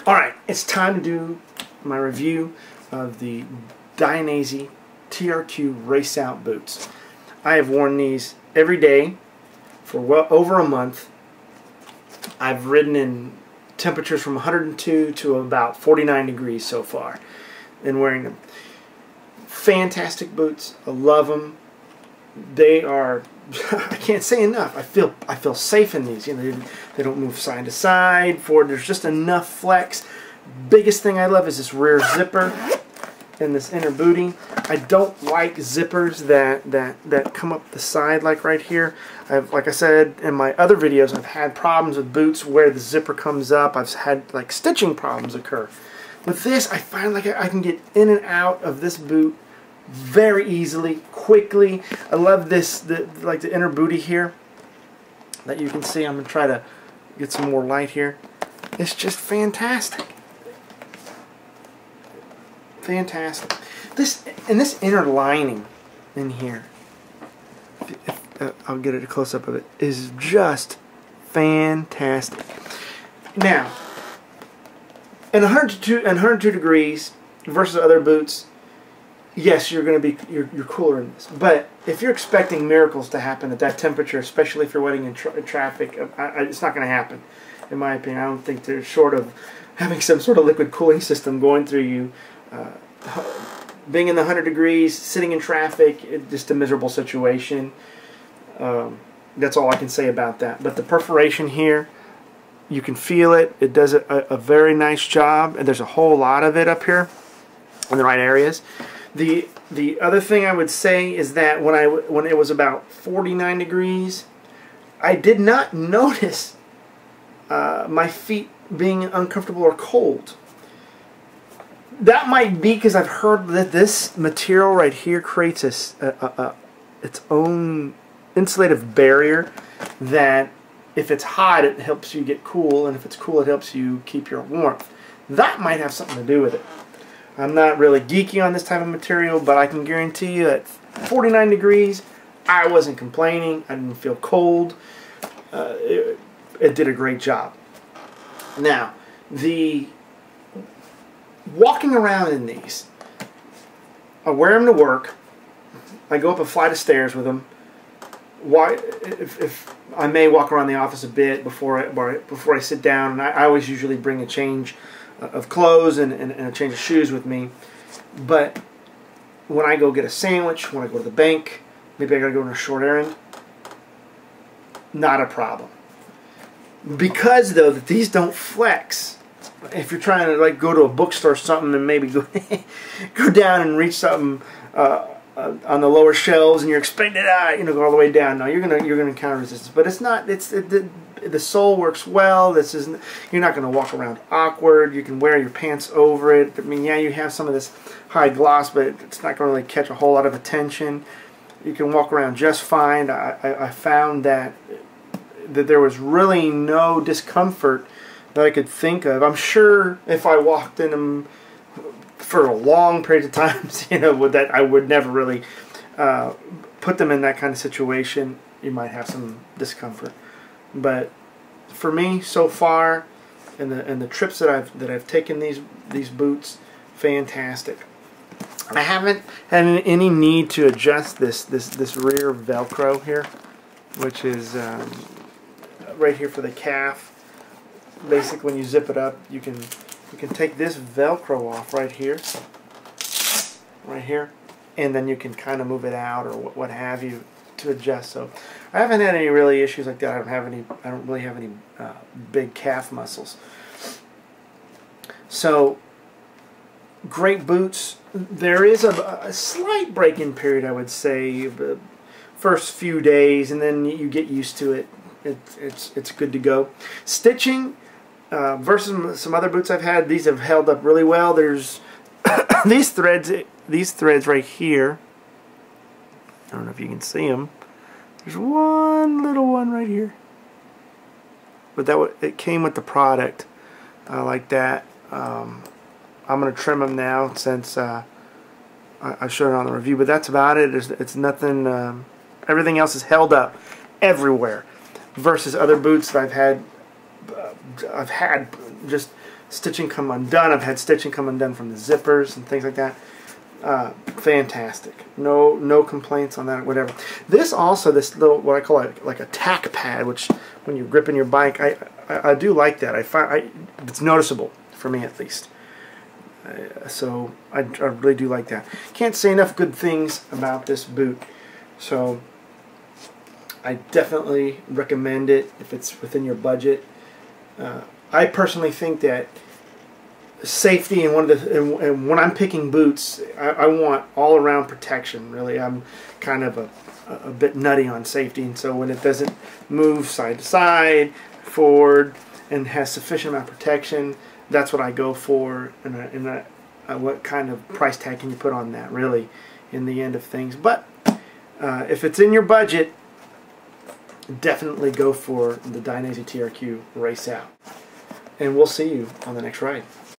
Alright, it's time to do my review of the Dainese TRQ Race Out boots. I have worn these every day for well over a month. I've ridden in temperatures from 102 to about 49 degrees so far in wearing them. Fantastic boots. I love them. They are, I can't say enough. I feel safe in these. You know, they don't move side to side. There's just enough flex. Biggest thing I love is this rear zipper and this inner booty. I don't like zippers that come up the side like right here. Like I said in my other videos, I've had problems with boots where the zipper comes up. I've had like stitching problems occur. With this, I find like I can get in and out of this boot very easily, quickly. I love this, like the inner booty here that you can see. I'm gonna try to get some more light here. It's just fantastic. Fantastic. This inner lining in here, I'll get a close up of it, is just fantastic. Now, in 102 degrees versus other boots, yes, you're you're cooler in this. But if you're expecting miracles to happen at that temperature, especially if you're waiting in traffic, it's not going to happen, in my opinion. I don't think they're short of having some sort of liquid cooling system going through you. Being in the 100 degrees, sitting in traffic, it's just a miserable situation. That's all I can say about that. But the perforation here, you can feel it. It does a very nice job, and there's a whole lot of it up here in the right areas. The other thing I would say is that when it was about 49 degrees, I did not notice my feet being uncomfortable or cold. That might be because I've heard that this material right here creates its own insulative barrier that if it's hot, it helps you get cool, and if it's cool, it helps you keep your warmth. That might have something to do with it. I'm not really geeky on this type of material, but I can guarantee you at 49 degrees, I wasn't complaining. I didn't feel cold. It did a great job. Now, walking around in these, I wear them to work. I go up a flight of stairs with them. If I may walk around the office a bit before I sit down, and I always usually bring a change of clothes and a change of shoes with me. But when I go get a sandwich, when I go to the bank, maybe I gotta go on a short errand, not a problem. Because though that these don't flex, if you're trying to like go to a bookstore or something and maybe go go down and reach something on the lower shelves and you're expecting it, go all the way down. No, you're gonna encounter resistance. But it's not. The sole works well. You're not gonna walk around awkward. You can wear your pants over it. I mean, yeah, you have some of this high gloss, but it's not gonna really catch a whole lot of attention. You can walk around just fine. I found that there was really no discomfort that I could think of. I'm sure if I walked in them for a long period of time, that I would never really put them in that kind of situation. You might have some discomfort, but for me, so far, in the trips that I've taken these boots, fantastic. I haven't had any need to adjust this rear Velcro here, which is right here for the calf. Basically, when you zip it up, you can take this Velcro off right here, and then you can kind of move it out or what have you to adjust. So I haven't had any really issues like that. I don't really have any big calf muscles. So great boots. There is a slight break-in period, I would say, the first few days, and then you get used to it. It's good to go. Stitching. Versus some other boots I've had, these have held up really well. There's these threads right here. I don't know if you can see them. There's one little one right here, but it came with the product like that. I'm gonna trim them now since I showed it on the review, but that's about it. It's nothing. Everything else is held up everywhere. Versus other boots that I've had just stitching come undone. I've had stitching come undone from the zippers and things like that. Fantastic. No complaints on that, whatever. This also, this little, what I call like a tack pad, which when you're gripping your bike, I do like that. I find it's noticeable for me at least. So I really do like that. Can't say enough good things about this boot. So I definitely recommend it if it's within your budget. I personally think that safety and and when I'm picking boots, I want all around protection. Really, I'm kind of a bit nutty on safety, and so when it doesn't move side to side, forward, and has sufficient amount of protection, that's what I go for. And what kind of price tag can you put on that, really, in the end of things? But if it's in your budget, definitely go for the Dainese TRQ Race Out. And we'll see you on the next ride.